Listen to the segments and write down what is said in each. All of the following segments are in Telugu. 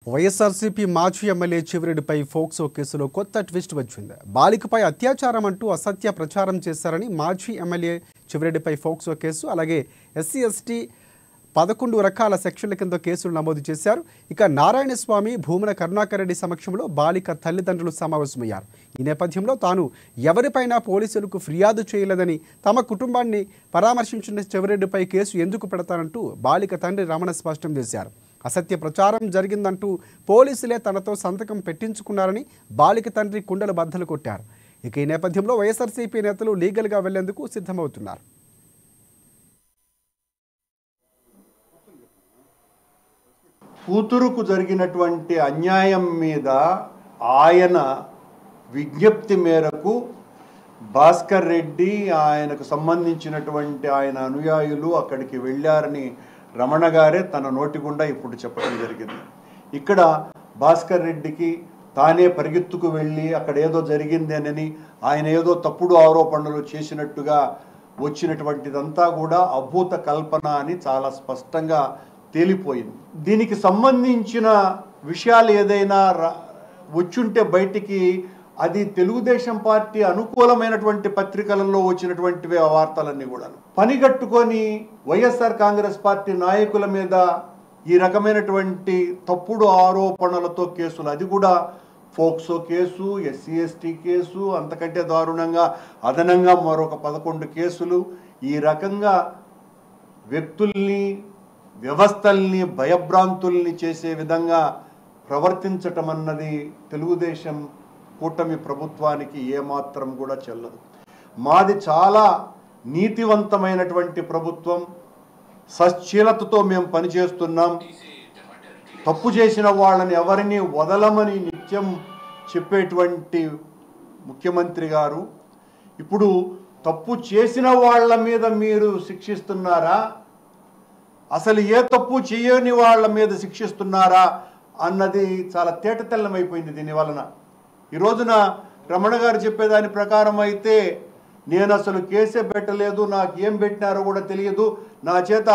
వైఎస్ఆర్సీపీ మాజీ ఎమ్మెల్యే చివరెడ్డిపై ఫోక్సో కేసులో కొత్త ట్విస్ట్ వచ్చింది. బాలికపై అత్యాచారం అంటూ అసత్య ప్రచారం చేశారని మాజీ ఎమ్మెల్యే చివరెడ్డిపై ఫోక్సో కేసు, అలాగే ఎస్సీ ఎస్టీ 11 రకాల సెక్షన్ల కింద కేసులు నమోదు చేశారు. ఇక నారాయణస్వామి, భూమన కరుణాకర్ రెడ్డి సమక్షంలో బాలిక తల్లిదండ్రులు సమావేశమయ్యారు. ఈ నేపథ్యంలో తాను ఎవరిపైనా పోలీసులకు ఫిర్యాదు చేయలేదని, తమ కుటుంబాన్ని పరామర్శించిన చివరెడ్డిపై కేసు ఎందుకు పెడతానంటూ బాలిక తండ్రి రమణ స్పష్టం చేశారు. అసత్య ప్రచారం జరిగిందంటూ పోలీసులే తనతో సంతకం పెట్టించుకున్నారని బాలిక తండ్రి కుండలు బద్దలు కొట్టారు. ఇక ఈ నేపథ్యంలో వైఎస్ఆర్సీపీ నేతలు లీగల్గా వెళ్లేందుకు సిద్ధమవుతున్నారు. కూతురుకు జరిగినటువంటి అన్యాయం మీద ఆయన విజ్ఞప్తి మేరకు భాస్కర్ రెడ్డి, ఆయనకు సంబంధించినటువంటి ఆయన అనుయాయులు అక్కడికి వెళ్ళారని రమణ గారే తన నోటి గుండా ఇప్పుడు చెప్పడం జరిగింది. ఇక్కడ భాస్కర్ రెడ్డికి తానే పరిగెత్తుకు వెళ్ళి అక్కడ ఏదో జరిగింది అని, ఆయన ఏదో తప్పుడు ఆరోపణలు చేసినట్టుగా వచ్చినటువంటిదంతా కూడా అభూత కల్పన అని చాలా స్పష్టంగా తేలిపోయింది. దీనికి సంబంధించిన విషయాలు ఏదైనా వచ్చుంటే బయటికి అది తెలుగుదేశం పార్టీ అనుకూలమైనటువంటి పత్రికలలో వచ్చినటువంటి వార్తలన్నీ కూడా పనిగట్టుకొని వైఎస్ఆర్ కాంగ్రెస్ పార్టీ నాయకుల మీద ఈ రకమైనటువంటి తప్పుడు ఆరోపణలతో కేసులు, అది కూడా POCSO case, SC ST case, అంతకంటే దారుణంగా అదనంగా మరొక 11 కేసులు, ఈ రకంగా వ్యక్తుల్ని, వ్యవస్థల్ని భయభ్రాంతుల్ని చేసే విధంగా ప్రవర్తించటం అన్నది తెలుగుదేశం కూటమి ప్రభుత్వానికి ఏమాత్రం కూడా చెల్లదు. మాది చాలా నీతివంతమైనటువంటి ప్రభుత్వం, సశ్చీలతతో మేము పనిచేస్తున్నాం. తప్పు చేసిన వాళ్ళని ఎవరిని వదలమని నిత్యం చెప్పేటువంటి ముఖ్యమంత్రి గారు ఇప్పుడు తప్పు చేసిన వాళ్ళ మీద మీరు శిక్షిస్తున్నారా, అసలు ఏ తప్పు చేయని వాళ్ళ మీద శిక్షిస్తున్నారా అన్నది చాలా తేటతెల్లమైపోయింది. దీనివలన ఈ రోజున రమణ గారు చెప్పేదాని ప్రకారం అయితే నేను అసలు కేసే పెట్టలేదు, నాకు ఏం పెట్టినారో కూడా తెలియదు, నా చేత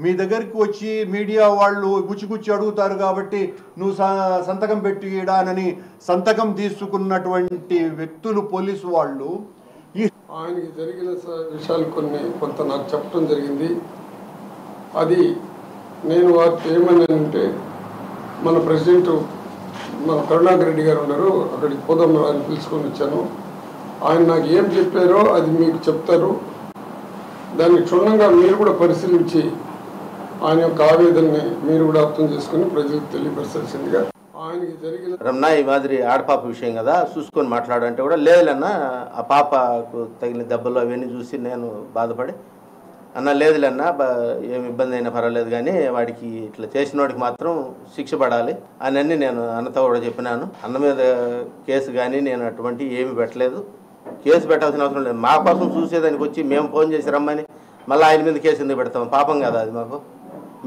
మీ దగ్గరికి వచ్చి మీడియా వాళ్ళు గుచ్చిగుచ్చి అడుగుతారు కాబట్టి నువ్వు సంతకం పెట్టిడానని సంతకం తీసుకున్నటువంటి వ్యక్తులు పోలీసు వాళ్ళు ఆయనకి జరిగిన విషయాలు కొంత నాకు చెప్పడం జరిగింది. అది నేను వారికి ఏమన్నానంటే, మన ప్రెసిడెంట్ మన కరుణాకర్ రెడ్డి గారు ఉన్నారు, అక్కడికి పోదాం అని పిలుచుకొని వచ్చాను. ఆయన నాకు ఏం చెప్పారో అది మీకు చెప్తారు. దాన్ని క్షుణ్ణంగా మీరు కూడా పరిశీలించి ఆయన యొక్క ఆవేదనని మీరు కూడా అర్థం చేసుకుని ప్రజలకు తెలియపరచాల్సిందిగా. ఆయనకి జరిగిన రమణ ఈ మాదిరి ఆడపాప విషయం కదా చూసుకొని మాట్లాడంటే కూడా లేదులన్నా, ఆ పాపకు తగిన దెబ్బలు అవన్నీ చూసి నేను బాధపడి అన్న లేదులన్నా ఏమి ఇబ్బంది అయినా పర్వాలేదు కానీ వాడికి ఇట్లా చేసిన వాడికి మాత్రం శిక్ష పడాలి అని నేను అన్నతో కూడా చెప్పినాను. అన్న మీద కేసు కానీ నేను అటువంటి ఏమి పెట్టలేదు, కేసు పెట్టాల్సిన అవసరం లేదు. మా కోసం చూసేదానికి వచ్చి మేము ఫోన్ చేసి రమ్మని మళ్ళీ ఆయన మీద కేసు ఎందుకు పెడతాము? పాపం కదా అది మాకు,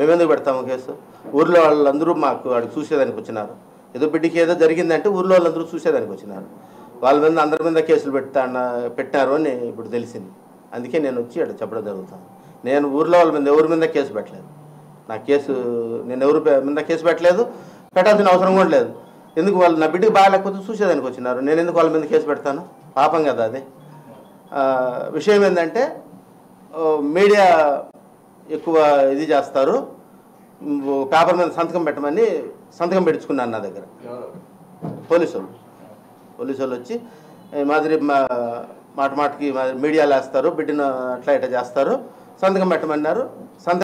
మేము ఎందుకు పెడతాము కేసు? ఊర్లో వాళ్ళందరూ మాకు వాడికి చూసేదానికి వచ్చినారు. ఏదో బిడ్డకి ఏదో జరిగిందంటే ఊర్లో వాళ్ళందరూ చూసేదానికి వచ్చినారు. వాళ్ళ మీద అందరి మీద కేసులు పెట్టారు అని ఇప్పుడు తెలిసింది. అందుకే నేను వచ్చి అక్కడ చెప్పడం జరుగుతుంది. నేను ఊర్లో వాళ్ళ మీద ఎవరి మీద కేసు పెట్టలేదు, నా కేసు నేను ఎవరి మీద కేసు పెట్టలేదు, పెట్టాల్సిన అవసరం కూడా లేదు. ఎందుకు వాళ్ళు నా బిడ్డకి బాగాలేకపోతే చూసేదానికి వచ్చినారు, నేను ఎందుకు వాళ్ళ మీద కేసు పెడతాను? పాపం కదా అది. విషయం ఏంటంటే మీడియా ఎక్కువ ఇది చేస్తారు, పేపర్ మీద సంతకం పెట్టమని సంతకం పెట్టించుకున్నాను నా దగ్గర. పోలీసు వాళ్ళు వచ్చి మాదిరి మాటకి మీడియాలో వేస్తారు, బిడ్డను అట్లా ఇట్లా చేస్తారు, సంతకం పెట్టమన్నారు.